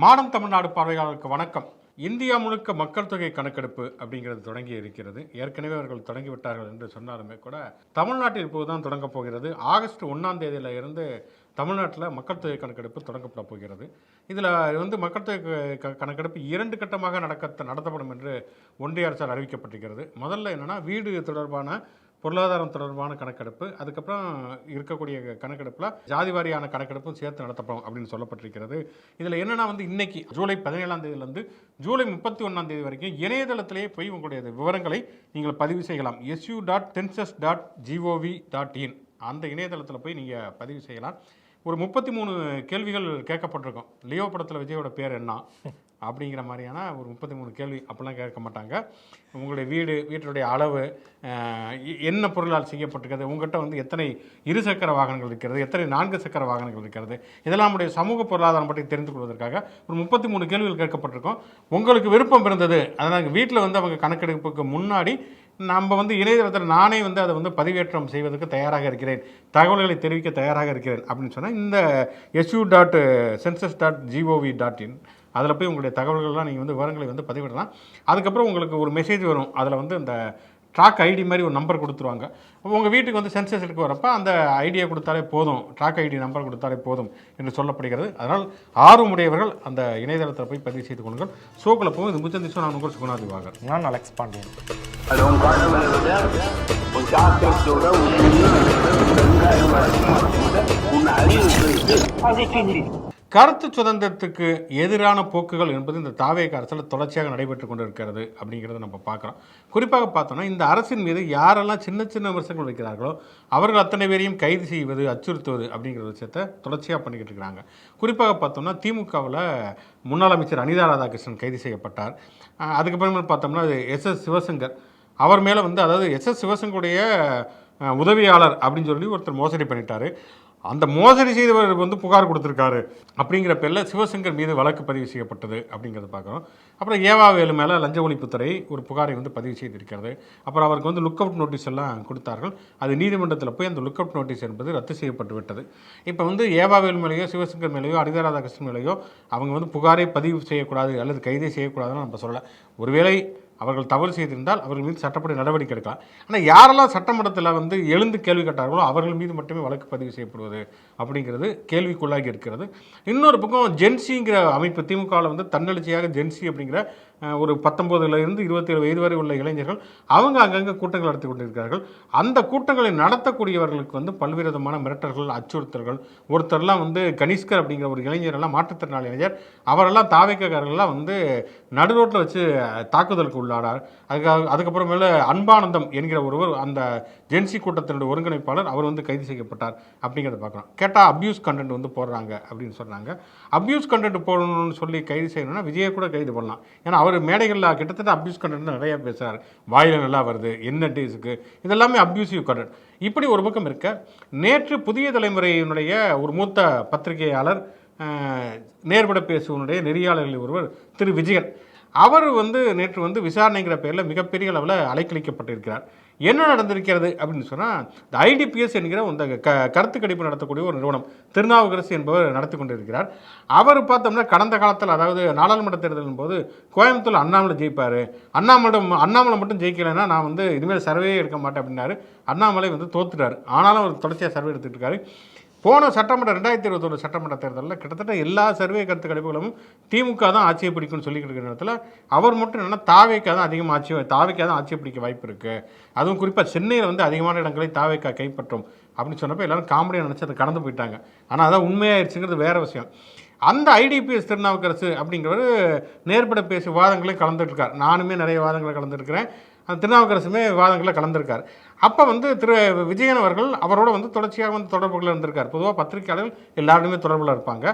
மானம் தமிழ்நாடு பார்வையாளருக்கு வணக்கம். இந்தியா முழுக்க மக்கள் தொகை கணக்கெடுப்பு அப்படிங்கிறது தொடங்கி இருக்கிறது. ஏற்கனவே அவர்கள் தொடங்கிவிட்டார்கள் என்று சொன்னாலுமே கூட தமிழ்நாட்டில் இப்போதுதான் தொடங்கப் போகிறது. ஆகஸ்ட் 1ஆம் தேதியில இருந்து தமிழ்நாட்டில் மக்கள் தொகை கணக்கெடுப்பு தொடங்கப்பட போகிறது. இதில் மக்கள் தொகை கணக்கெடுப்பு 2 கட்டமாக நடத்தப்படும் என்று ஒன்றிய அரசால் அறிவிக்கப்பட்டிருக்கிறது. முதல்ல என்னென்னா வீடு தொடர்பான பொருளாதாரம் தொடர்பான கணக்கெடுப்பு, அதுக்கப்புறம் இருக்கக்கூடிய கணக்கெடுப்பில் ஜாதி வாரியான கணக்கெடுப்பும் சேர்த்து நடத்தப்படும் அப்படின்னு சொல்லப்பட்டிருக்கிறது. இதில் என்னென்னா இன்னைக்கு ஜூலை 17ஆம் தேதியிலிருந்து ஜூலை 31ஆம் தேதி வரைக்கும் இணையதளத்திலேயே போய் உங்களுடைய விவரங்களை நீங்கள் பதிவு செய்யலாம். su.census.gov.in அந்த இணையதளத்தில் போய் நீங்கள் பதிவு செய்யலாம். ஒரு 33 கேள்விகள் கேட்கப்பட்டிருக்கும். லியோ படத்தில் விஜயோட பேர் என்ன அப்படிங்கிற மாதிரியான ஒரு 33 கேள்வி அப்படிலாம் கேட்க மாட்டாங்க. உங்களுடைய வீட்டுடைய அளவு, என்ன பொருளால் செய்யப்பட்டிருக்கிறது, உங்கள்கிட்ட எத்தனை இருசக்கர வாகனங்கள் இருக்கிறது, எத்தனை 4 சக்கர வாகனங்கள் இருக்கிறது, இதெல்லாம் நம்முடைய சமூக பொருளாதாரம் பற்றி தெரிந்து கொள்வதற்காக ஒரு 33 கேள்விகள் கேட்கப்பட்டிருக்கும். உங்களுக்கு விருப்பம் இருந்தது, அதனால் வீட்டில் அவங்க கணக்கெடுப்புக்கு முன்னாடி நம்ம இணையதளத்தில் நானே அதை பதிவேற்றம் செய்வதற்கு தயாராக இருக்கிறேன், தகவல்களை தெரிவிக்க தயாராக இருக்கிறேன் அப்படின்னு சொன்னால் இந்த su.census.gov.in அதில் போய் உங்களுடைய தகவல்கள்லாம் நீங்கள் விவரங்களை பதிவிடலாம். அதுக்கப்புறம் உங்களுக்கு ஒரு மெசேஜ் வரும். அதில் இந்த ட்ராக் ஐடி மாதிரி ஒரு நம்பர் கொடுத்துருவாங்க. உங்கள் வீட்டுக்கு சென்சஸ் எடுக்க வரப்போ அந்த ஐடியை கொடுத்தாலே போதும், ட்ராக் ஐடி நம்பர் கொடுத்தாலே போதும் என்று சொல்லப்படுகிறது. அதனால் ஆர்வமுடையவர்கள் அந்த இணையதளத்தில் போய் பதிவு செய்து கொள்ளுங்கள். ஷோக்கில் போகும். இது முச்சந்திஷோ, நான் உங்கள் சுகுணாதி வாகர். நான் அலெக்ஸ் பாண்டியன். கருத்து சுதந்திரத்துக்கு எதிரான போக்குகள் என்பது இந்த தாவேக அரசில் தொடர்ச்சியாக நடைபெற்று கொண்டு இருக்கிறது அப்படிங்கிறத நம்ம பார்க்குறோம். குறிப்பாக பார்த்தோம்னா இந்த அரசின் மீது யாரெல்லாம் சின்ன சின்ன விமர்சனங்கள் வைக்கிறார்களோ அவர்கள் அத்தனை பேரையும் கைது செய்வது, அச்சுறுத்துவது அப்படிங்கிற விஷயத்தை தொடர்ச்சியாக பண்ணிக்கிட்டு இருக்கிறாங்க. குறிப்பாக பார்த்தோம்னா திமுகவில் முன்னாள் அமைச்சர் அனிதா ராதாகிருஷ்ணன் கைது செய்யப்பட்டார். அதுக்கப்புறமே பார்த்தோம்னா எஸ்.எஸ். சிவசங்கர், அவர் மேலே அதாவது எஸ்.எஸ். சிவசங்கருடைய உதவியாளர் அப்படின்னு சொல்லி ஒருத்தர் மோசடி பண்ணிட்டார். அந்த மோசடி செய்தவர் புகார் கொடுத்துருக்காரு அப்படிங்கிற பேரில் சிவசங்கர் மீது வழக்கு பதிவு செய்யப்பட்டது அப்படிங்கிறத பார்க்குறோம். அப்புறம் ஏவாவேலு மேலே லஞ்ச ஒழிப்புத்துறை ஒரு புகாரை பதிவு செய்திருக்கிறது. அப்புறம் அவருக்கு லுக் அவுட் நோட்டீஸ் எல்லாம் கொடுத்தார்கள். அது நீதிமன்றத்தில் போய் அந்த லுக் அவுட் நோட்டீஸ் என்பது ரத்து செய்யப்பட்டு விட்டது. இப்போ ஏவாவேலு மேலேயோ சிவசங்கர் மேலேயோ அனிதா ராதாகிருஷ்ணன் மேலேயோ அவங்க புகாரை பதிவு செய்யக்கூடாது அல்லது கைதே செய்யக்கூடாதுன்னு நம்ம சொல்லலை. ஒருவேளை அவர்கள் தவறு செய்திருந்தால் அவர்கள் மீது சட்டப்படி நடவடிக்கை எடுக்கலாம். ஆனால் யாரெல்லாம் சட்டமன்றத்தில் எழுந்து கேள்வி கேட்டார்களோ அவர்கள் மீது மட்டுமே வழக்கு பதிவு செய்யப்படுவது அப்படிங்கிறது கேள்விக்குள்ளாகி இருக்கிறது. இன்னொரு பக்கம் ஜென்சிங்கிற அமைப்பு திமுகவில் தன்னெழுச்சியாக ஜென்சி அப்படிங்கிற ஒரு 19 to 27 வயது வரை உள்ள இளைஞர்கள் அவங்க அங்கங்கே கூட்டங்கள் நடத்தி கொண்டிருக்கிறார்கள். அந்த கூட்டங்களை நடத்தக்கூடியவர்களுக்கு பல்வேறு விதமான மிரட்டல்கள், அச்சுறுத்தல்கள். ஒருத்தர்லாம் கனிஷ்கர் அப்படிங்கிற ஒரு இளைஞரெல்லாம் மாற்றுத்திறனாளி இளைஞர், அவரெல்லாம் தாவேக்காரர்கள்லாம் நடு ரோட்டில் வச்சு தாக்குதலுக்கு உள்ளானார். அதுக்கப்புறமேல அன்பானந்தம் என்கிற ஒருவர் அந்த ஜென்சி கூட்டத்தினுடைய ஒருங்கிணைப்பாளர், அவர் கைது செய்யப்பட்டார் அப்படிங்கிறத பார்க்குறோம். கேட்டால் அப்யூஸ் கண்டென்ட் போடுறாங்க அப்படின்னு சொன்னாங்க. அப்யூஸ் கண்டென்ட் போடணும்னு சொல்லி கைது செய்யணும்னா விஜயை கூட கைது பண்ணலாம். ஏன்னா அவர் மேடைகளில் கிட்டத்தட்ட அப்யூஸ் கண்டென்ட் நிறையா பேசுகிறார். வாயில் நல்லா வருது, என்ன டேஸுக்கு, இதெல்லாமே அப்யூசிவ் கண்டென்ட். இப்படி ஒரு பக்கம் இருக்க, நேற்று புதிய தலைமுறையினுடைய ஒரு மூத்த பத்திரிகையாளர், நேர்பட பேசுவனுடைய நெறியாளர்கள் ஒருவர் திரு விஜயன், அவர் நேற்று விசாரணைங்கிற பேரில் மிகப்பெரிய அளவில் அலைக்கழிக்கப்பட்டிருக்கிறார். என்ன நடந்திருக்கிறது அப்படின்னு சொன்னால், இந்த ஐடிபிஎஸ் என்கிற இந்த கருத்து கணிப்பு நடத்தக்கூடிய ஒரு நிறுவனம் திருநாவுக்கரசு என்பவர் நடத்தி கொண்டிருக்கிறார். அவர் பார்த்தோம்னா கடந்த காலத்தில், அதாவது நாடாளுமன்ற தேர்தலின் போது கோயம்புத்தூர் அண்ணாமலை ஜெயிப்பார், அண்ணாமலை மட்டும் ஜெயிக்கலைன்னா நான் இனிமேல் சர்வே எடுக்க மாட்டேன் அப்படின்னாரு. அண்ணாமலை தோத்துட்டார். ஆனாலும் அவர் தொடர்ச்சியாக சர்வே எடுத்துகிட்டு இருக்காரு. போன சட்டமன்ற 2021 சட்டமன்ற தேர்தலில் கிட்டத்தட்ட எல்லா சர்வே கருத்து கணிப்புகளும் திமுக தான் ஆட்சியை பிடிக்கும்னு சொல்லிக்கிட்டு இருக்கிற நேரத்தில் அவர் மட்டும் என்னென்னா தாவேக்கா தான் ஆட்சியை பிடிக்க வாய்ப்பு இருக்குது, அதுவும் குறிப்பாக சென்னையில் அதிகமான இடங்களை தாவேக்கா கைப்பற்றும் அப்படின்னு சொன்னப்போ எல்லாரும் காமெடியாக நினச்சி அதை கடந்து போயிட்டாங்க. ஆனால் அதான் உண்மையாகிடுச்சுங்கிறது வேறு விஷயம். அந்த ஐடிபிஎஸ் திருநாவுக்கரசு அப்படிங்கிறவர் நேர்பட பேசி வாதங்களையும் கலந்துட்டுருக்கார். நானுமே நிறைய வாதங்களை கலந்துருக்கிறேன், அந்த திருநாவுக்கரசுமே விவாதங்களில் கலந்துருக்கார். அப்போ திரு விஜயன் அவர்கள் அவரோட தொடர்ச்சியாக தொடர்புகளில் இருந்திருக்கார். பொதுவாக பத்திரிகையாளர்கள் எல்லாருமே தொடர்பில் இருப்பாங்க.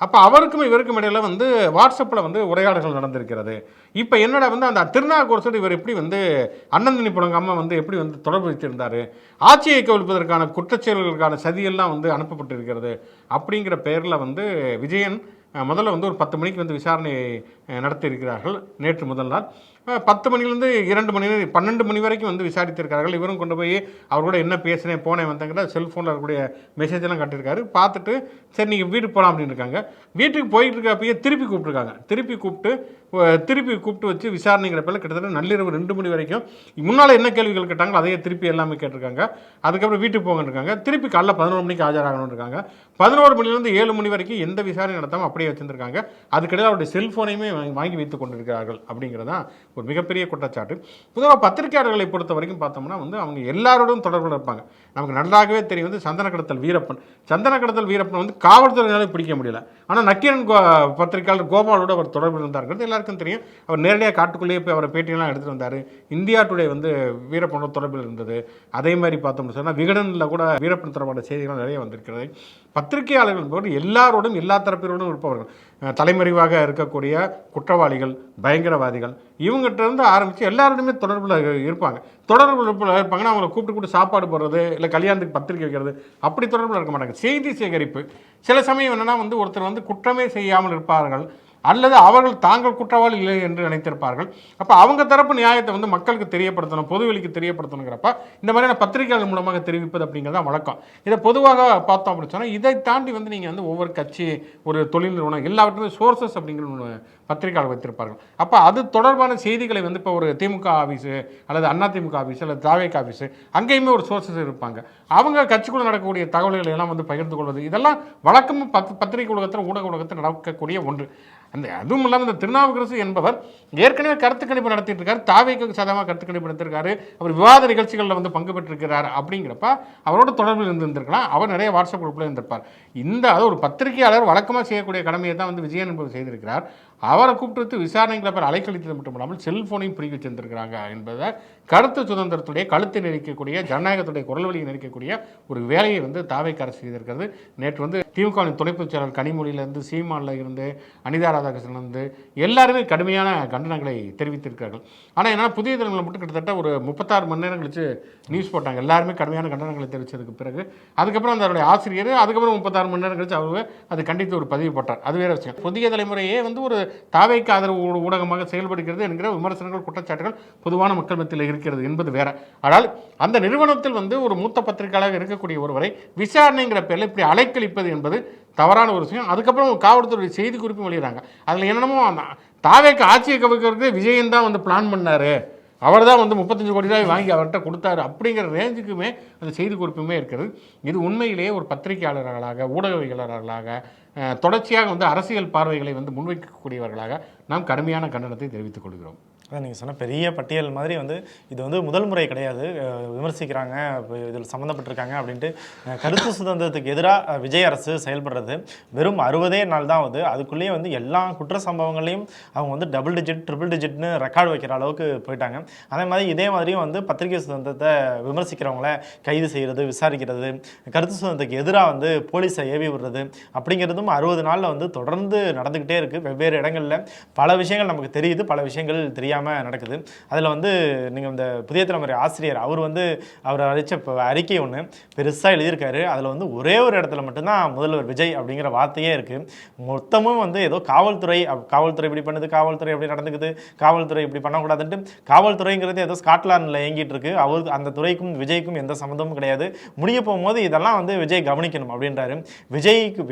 அப்போ அவருக்கும் இவருக்கும் இடையில் வாட்ஸ்அப்பில் உரையாடல்கள் நடந்திருக்கிறது. இப்போ என்னடா அந்த திருநாவுக்கரசோடு இவர் எப்படி அண்ணன் புலங்காமல் எப்படி தொடர்பு வைத்திருந்தார், ஆட்சியை கவிழ்ப்பதற்கான குற்றச்செயல்களுக்கான சதியெல்லாம் அனுப்பப்பட்டு இருக்கிறது அப்படிங்கிற பெயரில் விஜயன் முதல்ல ஒரு 10 மணிக்கு விசாரணை நடத்தியிருக்கிறார்கள் நேற்று முதல் நாள். 10 மணிலேருந்து 2 மணி 12 மணி வரைக்கும் வந்து விசாரித்திருக்கார்கள். இவரும் கொண்டு போய் அவர் கூட என்ன பேசினேன் போனேன் வந்தங்கிற செல்ஃபோனில் இருக்கக்கூடிய மெசேஜ் எல்லாம் காட்டியிருக்காரு. பார்த்துட்டு சரி நீங்கள் வீட்டுக்கு போகலாம் அப்படின்னு இருக்காங்க. வீட்டுக்கு போயிட்டு இருக்கப்பயே திருப்பி கூப்பிட்டுருக்காங்க. திருப்பி கூப்பிட்டு வச்சு விசாரணைங்கிற பேரில் கிட்டத்தட்ட நள்ளிரவு 2 மணி வரைக்கும் முன்னால் என்ன கேள்விகள் கேட்டாங்களோ அதையே திருப்பி எல்லாமே கேட்டிருக்காங்க. அதுக்கப்புறம் வீட்டுக்கு போங்கன்னு இருக்காங்க. திருப்பி காலைல 11 மணிக்கு ஆஜராகணும்னு இருக்காங்க. 11 மணிலேருந்து 7 மணி வரைக்கும் எந்த விசாரணை நடத்தாமல் அப்படியே வச்சிருந்திருக்காங்க. அதுக்கிடையில் அவருடைய செல்ஃபோனையுமே வாங்கி வைத்துக் கொண்டிருக்கிறார்கள் அப்படிங்கிறது தான் ஒரு மிகப்பெரிய குற்றச்சாட்டு. பொதுவாக பத்திரிகையாளர்களை பொறுத்த வரைக்கும் பார்த்தோம்னா வந்து அவங்க எல்லாரோடும் தொடர்பில் இருப்பாங்க. நமக்கு நன்றாகவே தெரியும் வந்து சந்தன கடத்தல் வீரப்பன் வந்து காவல்துறையினாலே பிடிக்க முடியல. ஆனால் நக்கீரன் பத்திரிகையாளர் கோபாலோடு அவர் தொடர்பில் இருந்தார்கள் எல்லாருக்கும் தெரியும். அவர் நேரடியாக காட்டுக்குள்ளேயே போய் அவரை பேட்டியெல்லாம் எடுத்துகிட்டு வந்தார். இந்தியா டுடே வந்து வீரப்பனோட தொடர்பில் இருந்தது. அதே மாதிரி பார்த்தோம்னு சொன்னால் விகடனில் கூட வீரப்பன் தொடர்பான செய்திகள் நிறைய வந்திருக்கிறது. பத்திரிகையாளர்கள் போது எல்லாரோடும் எல்லா தரப்பினரோடும் இருப்பவர்கள். தலைமறைவாக இருக்கக்கூடிய குற்றவாளிகள், பயங்கரவாதிகள், இவங்ககிட்ட இருந்து ஆரம்பித்து எல்லாருமே தொடர்பில் இருப்பாங்க. இருப்பாங்கன்னா அவங்களை கூப்பிட்டு சாப்பாடு போடுறது, இல்லை கல்யாணத்துக்கு பத்திரிக்கை வைக்கிறது, அப்படி தொடர்பில் இருக்க மாட்டாங்க. செய்தி சேகரிப்பு சில சமயம் என்னென்னா வந்து ஒருத்தர் வந்து குற்றமே செய்யாமல் இருப்பார்கள், அல்லது அவர்கள் தாங்கள் குற்றவாளி இல்லை என்று நினைத்திருப்பார்கள். அப்போ அவங்க தரப்பு நியாயத்தை வந்து மக்களுக்கு தெரியப்படுத்தணும், பொதுவெளிக்கு தெரியப்படுத்தணுங்கிறப்ப இந்த மாதிரியான பத்திரிகைகள் மூலமாக தெரிவிப்பது அப்படிங்கிறத வழக்கம். இதை பொதுவாக பார்த்தோம் அப்படின்னு சொன்னால் இதை தாண்டி வந்து நீங்கள் வந்து ஒவ்வொரு கட்சி, ஒரு தொழில் நிறுவனம் எல்லாவற்றுமே சோர்சஸ் அப்படிங்கிற ஒன்று பத்திரிகையாளர் வைத்திருப்பார்கள். அப்போ அது தொடர்பான செய்திகளை வந்து இப்போ ஒரு திமுக ஆஃபீஸு அல்லது அதிமுக ஆஃபீஸு அல்லது தாவேக ஆஃபீஸு அங்கேயுமே ஒரு சோர்சஸ் இருப்பாங்க. அவங்க கட்சிக்குள்ள நடக்கக்கூடிய தகவல்களை எல்லாம் வந்து பகிர்ந்து கொள்வது இதெல்லாம் வழக்கமாக பத்திரிகை உலகத்தில் ஊடக உலகத்தில் நடக்கக்கூடிய ஒன்று. அதுவும் இல்லாமல் இந்த திருநாவுக்கரசு என்பவர் ஏற்கனவே கருத்து கணிப்பு நடத்திட்டு இருக்காரு. தாவேக்கு சாதகமாக கருத்து கணிப்பு நடத்திருக்காரு. அவர் விவாத நிகழ்ச்சிகளில் வந்து பங்கு பெற்றிருக்கிறார். அப்படிங்கிறப்ப அவரோட தொடர்பில் இருந்திருக்கலாம். அவர் நிறைய வாட்ஸ்அப் குரூப்பில் இருந்திருப்பார். அது ஒரு பத்திரிகையாளர் வழக்கமாக செய்யக்கூடிய கடமையை தான் வந்து விஜயன் என்பவர் செய்திருக்கிறார். அவரை கூப்பிட்டு விசாரணைகளை பேர் அலைக்கழித்தது மட்டும் இல்லாமல் செல்போனையும் பிடிக்க வச்சிருந்திருக்கிறாங்க என்பதை கருத்து சுதந்திரத்துடைய கழுத்தை நெரிக்கக்கூடிய, ஜனநாயகத்துடைய குரல் வழியை நெரிக்கக்கூடிய ஒரு வேலையை வந்து தாவேக அரசு செய்திருக்கிறது. நேற்று வந்து திமுகவின் துணை பொதுச் செயலாளர் கனிமொழியிலிருந்து, சீமானில் இருந்து, அனிதா ராதாகிருஷ்ணன் எல்லாருமே கடுமையான கண்டனங்களை தெரிவித்திருக்கிறார்கள். ஆனால் என்ன புதிய தலைமுறை மட்டும் கிட்டத்தட்ட ஒரு 36 மணி நேரம் கழிச்சு நியூஸ் போட்டாங்க. எல்லாருமே கடுமையான கண்டனங்களை தெரிவித்ததுக்கு பிறகு அதுக்கப்புறம் அதனுடைய ஆசிரியர் அதுக்கப்புறம் 36 மணி நேரம் கழிச்சு அவர் அது கண்டித்து ஒரு பதிவு போட்டார். அது வேற விஷயம். புதிய தலைமுறையே வந்து ஒரு தாவேக்கு ஆதரவு ஊடகமாக செயல்படுகிறது என்கிற விமர்சனங்கள், குற்றச்சாட்டுகள் பொதுவான மக்கள் மத்தியில் இருக்கிறது என்பது வேற. ஆனால் அந்த நிறுவனத்தில் வந்து ஒரு மூத்த பத்திரிகையாளராக இருக்கக்கூடிய ஒருவரை விசாரணைங்கிற பேரில் இப்படி அலைக்கழிப்பது என்பது தவறான ஒரு விஷயம். அதுக்கப்புறம் காவல்துறை செய்தி குறிப்பு வெளியிடறாங்க. அதில் என்னென்னமோ தாவேக்கு ஆட்சியை கவிக்கிறதுக்கு விஜயன் தான் வந்து பிளான் பண்ணார், அவர் தான் வந்து 35 கோடி ரூபாய் வாங்கி அவர்கிட்ட கொடுத்தாரு அப்படிங்கிற ரேஞ்சுக்குமே அந்த செய்தி குறிப்புமே இருக்கிறது. இது உண்மையிலேயே ஒரு பத்திரிகையாளர்களாக, ஊடகவியலாளர்களாக தொடர்ச்சியாக வந்து அரசியல் பார்வைகளை வந்து முன்வைக்கக்கூடியவர்களாக நாம் கடுமையான கண்டனத்தை தெரிவித்துக் கொள்கிறோம். அதான் நீங்கள் சொன்ன பெரிய பட்டியல் மாதிரி வந்து இது வந்து முதல் முறை கிடையாது. விமர்சிக்கிறாங்க, இதில் சம்மந்தப்பட்டிருக்காங்க அப்படின்ட்டு. கருத்து சுதந்திரத்துக்கு எதிராக விஜய் அரசு செயல்படுறது வெறும் 60 நாள் தான் ஆகுது. அதுக்குள்ளேயே வந்து எல்லா குற்ற சம்பவங்களையும் அவங்க வந்து டபுள் டிஜிட், ட்ரிபிள் டிஜிட்னு ரெக்கார்டு வைக்கிற அளவுக்கு போயிட்டாங்க. அதே மாதிரி இதே மாதிரியும் வந்து பத்திரிகை சுதந்திரத்தை விமர்சிக்கிறவங்கள கைது செய்கிறது, விசாரிக்கிறது, கருத்து சுதந்திரத்துக்கு எதிராக வந்து போலீஸை ஏவி விடுறது அப்படிங்கிறதும் 60 நாளில் வந்து தொடர்ந்து நடந்துக்கிட்டே இருக்குது. வெவ்வேறு இடங்களில் பல விஷயங்கள் நமக்கு தெரியுது, பல விஷயங்கள் தெரியாது நடக்குது. அதில் வந்து நீங்கள் இந்த புதிய தலைமுறை ஆசிரியர் அவர் அளித்த அறிக்கை ஒன்று பெருசாக எழுதியிருக்காரு. அதில் வந்து ஒரே ஒரு இடத்துல மட்டும்தான் முதல்வர் விஜய் அப்படிங்கிற வார்த்தையே இருக்குது. மொத்தமும் வந்து ஏதோ காவல்துறை இப்படி பண்ணுது, காவல்துறை எப்படி நடந்துக்குது, காவல்துறை இப்படி பண்ணக்கூடாதுன்ட்டு. காவல்துறைங்கிறது ஏதோ ஸ்காட்லாண்டில் இயங்கிட்டு இருக்கு. அந்த துறைக்கும் விஜய்க்கும் எந்த சம்மந்தமும் கிடையாது. முடிய போகும்போது இதெல்லாம் வந்து விஜய் கவனிக்கணும் அப்படின்றாரு.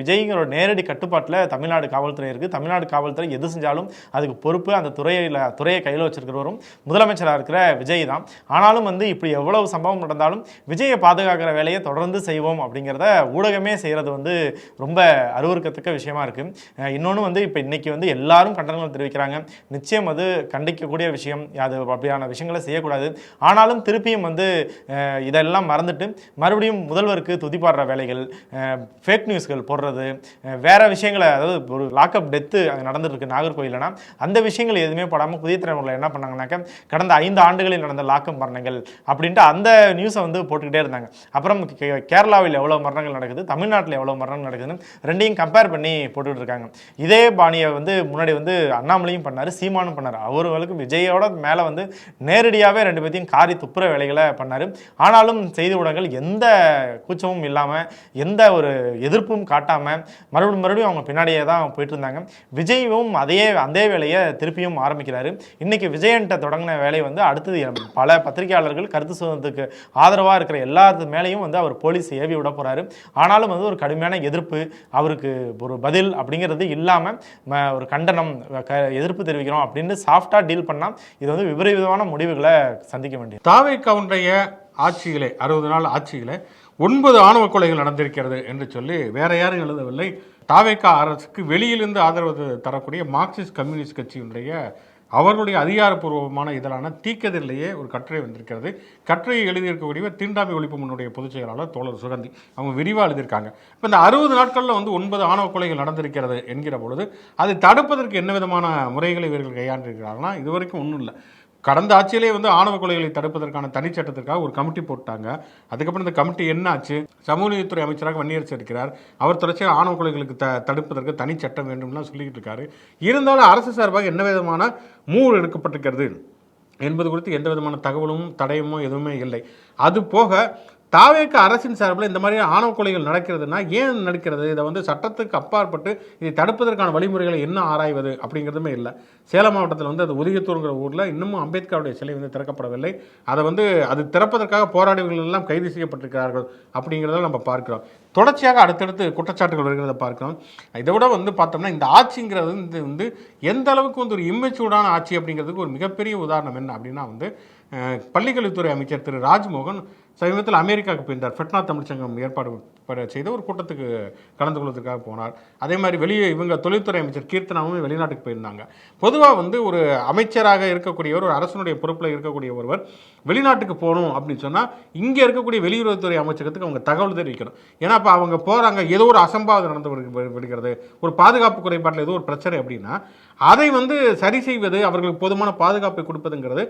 விஜய்ங்கிற நேரடி கட்டுப்பாட்டில் தமிழ்நாடு காவல்துறை இருக்குது. தமிழ்நாடு காவல்துறை எது செஞ்சாலும் அதுக்கு பொறுப்பு அந்த துறையை கையில் வச்சிருக்கிறவரும் முதலமைச்சராக இருக்கிற விஜய் தான். ஆனாலும் வந்து இப்படி எவ்வளவு சம்பவம் நடந்தாலும் விஜயை பாதுகாக்கிற வேலையை தொடர்ந்து செய்வோம் அப்படிங்கிறத ஊடகமே செய்கிறது வந்து ரொம்ப அருவருக்கத்தக்க விஷயமா இருக்கு. இன்னொன்று வந்து இப்போ இன்னைக்கு வந்து எல்லாரும் கண்டனங்கள் தெரிவிக்கிறாங்க. நிச்சயம் அது கண்டிக்கக்கூடிய விஷயம், அது அப்படியான விஷயங்களை செய்யக்கூடாது. ஆனாலும் திருப்பியும் வந்து இதெல்லாம் மறந்துட்டு மறுபடியும் முதல்வருக்கு துதிப்பாடுற வேலைகள், ஃபேக் நியூஸ்கள் போடுறது, வேற விஷயங்களை, அதாவது ஒரு லாக்அப் டெத்து அங்கே நடந்துட்டு இருக்கு நாகர்கோயில்னா அந்த விஷயங்கள் எதுவுமே போடாமல் புதிய தலைமுறையில் என்ன பண்ணாங்கன்னாக்க கடந்த 5 ஆண்டுகளில் நடந்த லாக்அப் மரணங்கள் அப்படின்ட்டு அந்த நியூஸை வந்து போட்டுக்கிட்டே இருந்தாங்க. அப்புறம் கேரளாவில் எவ்வளோ மரணங்கள் நடக்குது, தமிழ்நாட்டில் எவ்வளோ மரணங்கள் நடக்குதுன்னு ரெண்டையும் கம்பேர் பண்ணி போட்டுக்கிட்டு இருக்காங்க. இதே பாணியை வந்து முன்னாடி வந்து அண்ணாமலையும் பண்ணார், சீமானும் பண்ணார். அவர்களுக்கு விஜயோட மேலே வந்து நேரடியாகவே 2 பேத்தையும் காரி துப்புற வேலைகளை பண்ணார். ஆனாலும் செய்தி ஊடகங்கள் எந்த கூச்சமும் இல்லாமல், எந்த ஒரு எதிர்ப்பும் காட்டாமல் மறுபடியும் அவங்க பின்னாடியே தான் போயிட்டு இருந்தாங்க. விஜயும் அதே வேலையை திருப்பியும் ஆரம்பிக்கிறாரு. இன்னைக்கு விஜயன்ட்ட தொடங்கின வேலை வந்து அடுத்தது பல பத்திரிகையாளர்கள் கருத்து சுதந்திரத்துக்கு ஆதரவாக இருக்கிற எல்லா மேலேயும் வந்து அவர் போலீஸ் ஏவி விட போறாரு. ஆனாலும் வந்து ஒரு கடுமையான எதிர்ப்பு, அவருக்கு ஒரு பதில் அப்படிங்கிறது இல்லாமல் ஒரு கண்டனம், எதிர்ப்பு தெரிவிக்கிறோம் அப்படின்னு சாஃப்டா டீல் பண்ணா இது வந்து விபரீதமான முடிவுகளை சந்திக்க வேண்டியது. தாவேக்காவுடைய ஆட்சியிலே 60 நாள் ஆட்சியிலே 9 ஆணவ கொலைகள் நடந்திருக்கிறது என்று சொல்லி வேற யாரும் எழுதவில்லை. தாவேக்கா அரசுக்கு வெளியிலிருந்து ஆதரவு தரக்கூடிய மார்க்சிஸ்ட் கம்யூனிஸ்ட் கட்சியினுடைய அவர்களுடைய அதிகாரப்பூர்வமான இதழான தீக்கதிரிலேயே ஒரு கட்டுரை வந்திருக்கிறது. கட்டுரையை எழுதியிருக்கக்கூடிய தீண்டாமை ஒழிப்பு முன்னுடைய பொதுச் செயலாளர் தோழர் சுகந்தி அவங்க விரிவாக எழுதியிருக்காங்க. இப்போ இந்த 60 நாட்களில் வந்து 9 ஆணவ கொலைகள் நடந்திருக்கிறது என்கிற பொழுது அதை தடுப்பதற்கு என்ன விதமான முறைகளை இவர்கள் கையாண்டிருக்கிறார்கள்னா இதுவரைக்கும் ஒன்றும் இல்லை. கடந்த ஆட்சியிலே வந்து ஆணவ கொலைகளை தடுப்பதற்கான தனிச்சட்டத்திற்காக ஒரு கமிட்டி போட்டாங்க. அதுக்கப்புறம் இந்த கமிட்டி என்ன ஆச்சு? சமூக நீதித்துறை அமைச்சராக வன்னியரசு இருக்கிறார். அவர் தொடர்ச்சியாக ஆணவ கொலைகளுக்கு தடுப்பதற்கு தனி சட்டம் வேண்டும்லாம் சொல்லிக்கிட்டு இருக்காரு. இருந்தாலும் அரசு சார்பாக என்ன விதமான மூவ் எடுக்கப்பட்டிருக்கிறது என்பது குறித்து எந்த விதமான தகவலும் தடயமோ எதுவுமே இல்லை. அது போக தாவேக்க அரசின் சார்பில் இந்த மாதிரி ஆணவ கொலைகள் நடக்கிறதுனா ஏன் நடக்கிறது, இதை வந்து சட்டத்துக்கு அப்பாற்பட்டு இதை தடுப்பதற்கான வழிமுறைகளை என்ன ஆராய்வது அப்படிங்கிறதுமே இல்லை. சேலம் மாவட்டத்தில் வந்து அது உதயத்தூருங்கிற ஊரில் இன்னமும் அம்பேத்கருடைய சிலை வந்து திறக்கப்படவில்லை. அதை வந்து அது திறப்பதற்காக போராடியவர்கள் எல்லாம் கைது செய்யப்பட்டிருக்கிறார்கள் அப்படிங்கிறத நம்ம பார்க்கிறோம். தொடர்ச்சியாக அடுத்தடுத்து குற்றச்சாட்டுகள் வருகிறத பார்க்கிறோம். இதை விட வந்து பார்த்தோம்னா இந்த ஆட்சிங்கிறது வந்து எந்த அளவுக்கு வந்து ஒரு இம்மெச்சூர்டான ஆட்சி அப்படிங்கிறதுக்கு ஒரு மிகப்பெரிய உதாரணம் என்ன அப்படின்னா வந்து பள்ளிக்கல்வித்துறை அமைச்சர் திரு ராஜ்மோகன் சமீபத்தில் அமெரிக்காவுக்கு போயிருந்தார். ஃபெட்னா தமிழ்ச்சங்கம் ஏற்பாடு செய்த ஒரு கூட்டத்துக்கு கலந்து கொள்வதற்காக போனார். அதே மாதிரி இவங்க தொழில்துறை அமைச்சர் கீர்த்தனாவும் வெளிநாட்டுக்கு போயிருந்தாங்க. பொதுவாக வந்து ஒரு அமைச்சராக இருக்கக்கூடியவர், ஒரு அரசனுடைய பொறுப்பில் இருக்கக்கூடிய ஒருவர் வெளிநாட்டுக்கு போகணும் அப்படின்னு சொன்னால் இங்கே இருக்கக்கூடிய வெளியுறவுத்துறை அமைச்சகத்துக்கு அவங்க தகவல் தெரிவிக்கணும். ஏன்னா இப்போ அவங்க போகிறாங்க, ஏதோ ஒரு அசம்பாவிதம் நடந்து விடுகிறது, ஒரு பாதுகாப்பு குறைபாட்டில் ஏதோ ஒரு பிரச்சனை அப்படின்னா அதை வந்து சரி செய்வது, அவர்களுக்கு போதுமான பாதுகாப்பை கொடுப்பதுங்கிறது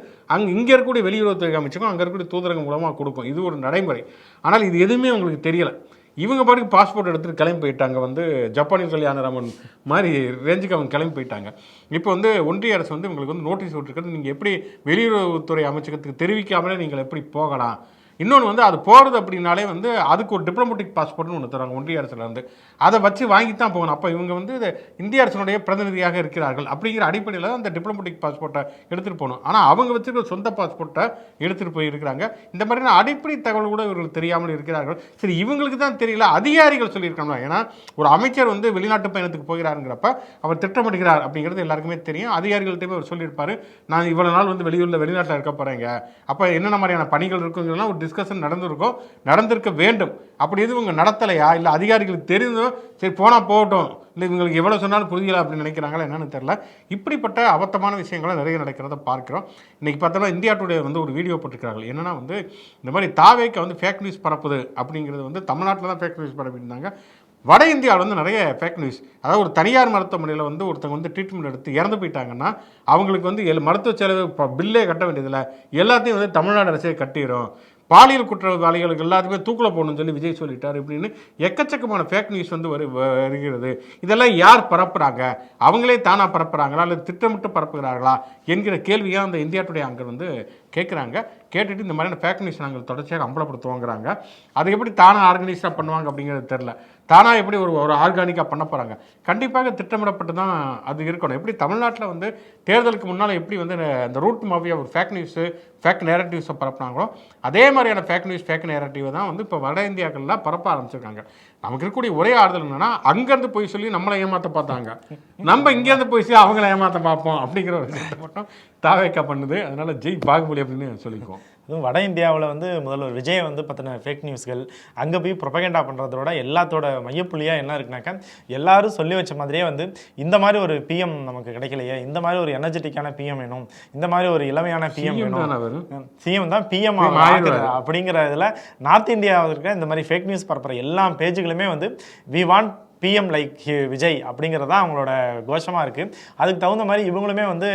இங்கே இருக்கக்கூடிய வெளியுறவுத்துறை அமைச்சகம் அங்கே இருக்கக்கூடிய தூதரகம் மூலமாக கொடுக்கும். இது ஒரு நடைமுறை. ஆனால் இது எதுவுமே அவங்களுக்கு தெரியலை. இவங்க பாட்டுக்கு பாஸ்போர்ட் எடுத்துகிட்டு கிளம்பி போயிட்டாங்க. வந்து ஜப்பானிய கல்யாணராமன் மாதிரி ரேஞ்சுக்கு அவங்க கிளம்பி போயிட்டாங்க. இப்போ வந்து ஒன்றிய அரசு வந்து இவங்களுக்கு வந்து நோட்டீஸ் விட்டுருக்கிறது, நீங்கள் எப்படி வெளியுறவுத்துறை அமைச்சகத்துக்கு தெரிவிக்காமலே நீங்கள் எப்படி போகலாம். இன்னொன்று வந்து அது போகிறது அப்படின்னாலே வந்து அதுக்கு ஒரு டிப்ளமேட்டிக் பாஸ்போர்ட்னு ஒன்று தராங்க ஒன்றிய அரசுலேருந்து. அதை வச்சு வாங்கி தான் போகணும். அப்போ இவங்க வந்து இந்திய அரசினுடைய பிரதிநிதியாக இருக்கிறார்கள் அப்படிங்கிற அடிப்படையில் அந்த டிப்ளமேட்டிக் பாஸ்போர்ட்டை எடுத்துகிட்டு போகணும். ஆனால் அவங்க வச்சுருக்க சொந்த பாஸ்போர்ட்டை எடுத்துகிட்டு போயிருக்கிறாங்க. இந்த மாதிரியான அடிப்படை தகவல் கூட இவர்கள் தெரியாமல் இருக்கிறார்கள். சரி, இவங்களுக்கு தான் தெரியல, அதிகாரிகள் சொல்லியிருக்காங்க. ஏன்னா ஒரு அமைச்சர் வந்து வெளிநாட்டு பயணத்துக்கு போகிறாருங்கிறப்ப அவர் திட்டமிடுகிறார் அப்படிங்கிறது எல்லாருக்குமே தெரியும். அதிகாரிகள்கிட்டயுமே அவர் சொல்லியிருப்பார், நான் இவ்வளோ நாள் வந்து வெளிநாட்டில் இருக்க போகிறேங்க, அப்போ என்னென்ன மாதிரியான பணிகள் இருக்குங்கிறதுலாம் ஒரு டிஸ்கஷன் நடந்திருக்க வேண்டும். அப்படி எதுவும் இவங்க நடத்தலையா, இல்லை அதிகாரிகளுக்கு தெரிந்தும் சரி போனால் போகட்டும், இல்லை இவங்களுக்கு எவ்வளோ சொன்னாலும் புரியலை அப்படின்னு நினைக்கிறாங்களா என்னன்னு தெரியல. இப்படிப்பட்ட அபத்தமான விஷயங்களும் நிறைய நடக்கிறத பார்க்குறோம். இன்றைக்கி பார்த்தோம்னா இந்தியா டுடே வந்து ஒரு வீடியோ போட்டிருக்கிறாங்க. என்னென்னா வந்து இந்த மாதிரி தாவேக்கு வந்து ஃபேக் நியூஸ் பரப்புது அப்படிங்கிறது வந்து தமிழ்நாட்டில் தான் ஃபேக் நியூஸ் பரப்பியிருந்தாங்க. வட இந்தியாவில் வந்து நிறைய ஃபேக் நியூஸ். அதாவது ஒரு தனியார் மருத்துவமனையில் வந்து ஒருத்தவங்க வந்து ட்ரீட்மெண்ட் எடுத்து இறந்து போயிட்டாங்கன்னா அவங்களுக்கு வந்து மருத்துவ செலவு பில்லே கட்ட வேண்டியதில்லை, எல்லாத்தையும் வந்து தமிழ்நாடு அரசே கட்டிடும். பாலியல் குற்றவாளிகளுக்கு எல்லாத்துக்குமே தூக்கில் போகணும்னு சொல்லி விஜய் சொல்லிட்டார். இப்படின்னு எக்கச்சக்கமான ஃபேக் நியூஸ் வந்து வருகிறது. இதெல்லாம் யார் பரப்புகிறாங்க? அவங்களே தானாக பரப்புகிறாங்களா இல்லை திட்டமிட்டு பரப்புகிறார்களா என்கிற கேள்வியாக அந்த இந்தியா டுடே அங்கே வந்து கேட்குறாங்க. கேட்டுட்டு இந்த மாதிரியான ஃபேக் நியூஸ் நாங்கள் தொடர்ச்சியாக அம்பலப்படுத்துவோங்கிறாங்க. அது எப்படி தானாக ஆர்கனைஸாக பண்ணுவாங்க அப்படிங்கிறது தெரில. தானாக எப்படி ஒரு ஆர்கானிக்காக பண்ண போகிறாங்க? கண்டிப்பாக திட்டமிடப்பட்டு தான் அது இருக்கணும். எப்படி தமிழ்நாட்டில் வந்து தேர்தலுக்கு முன்னால் எப்படி வந்து இந்த ரூட் மாஃபியா ஒரு ஃபேக் நியூஸு ஃபேக் நேரட்டிவ்ஸை பரப்புனாங்களோ அதே மாதிரியான ஃபேக் நியூஸ் ஃபேக் நேரட்டிவ் தான் வந்து இப்போ வட இந்தியாக்கள்லாம் பரப்ப ஆரம்பிச்சிருக்காங்க. நமக்கு இருக்கக்கூடிய ஒரே ஆறுதல் என்னன்னா அங்கேருந்து போய் சொல்லி நம்மளை ஏமாற்ற பார்த்தாங்க, நம்ம இங்கேருந்து போய் சொல்லி அவங்கள ஏமாற்ற பார்ப்போம் அப்படிங்கிற ஒரு விஷயத்தை மட்டும் தாவேக்கா பண்ணுது. அதனால ஜெய் பாகுபலி அப்படின்னு சொல்லிக்குவோம். அதுவும் வட இந்தியாவில் வந்து முதல்வர் விஜய் வந்து பார்த்தின ஃபேக் நியூஸ்கள் அங்கே போய் ப்ரொபகேண்டா பண்ணுறதோட எல்லாத்தோட மையப்புள்ளியாக என்ன இருக்குனாக்கா, எல்லாரும் சொல்லி வச்ச மாதிரியே வந்து இந்த மாதிரி ஒரு பிஎம் நமக்கு கிடைக்கலையே, இந்த மாதிரி ஒரு எனர்ஜெட்டிக்கான பிஎம் வேணும், இந்த மாதிரி ஒரு இளமையான பிஎம் வேணும், சிஎம் தான் பிஎம் அப்படிங்கிற இதில் நார்த் இந்தியாவில் இருக்க இந்த மாதிரி ஃபேக் நியூஸ் பரப்புகிற எல்லா பேஜுகளுமே வந்து we want PM like Vijay அப்படிங்கிறதா அவங்களோட கோஷமாக இருக்குது. அதுக்கு தகுந்த மாதிரி இவங்களுமே வந்து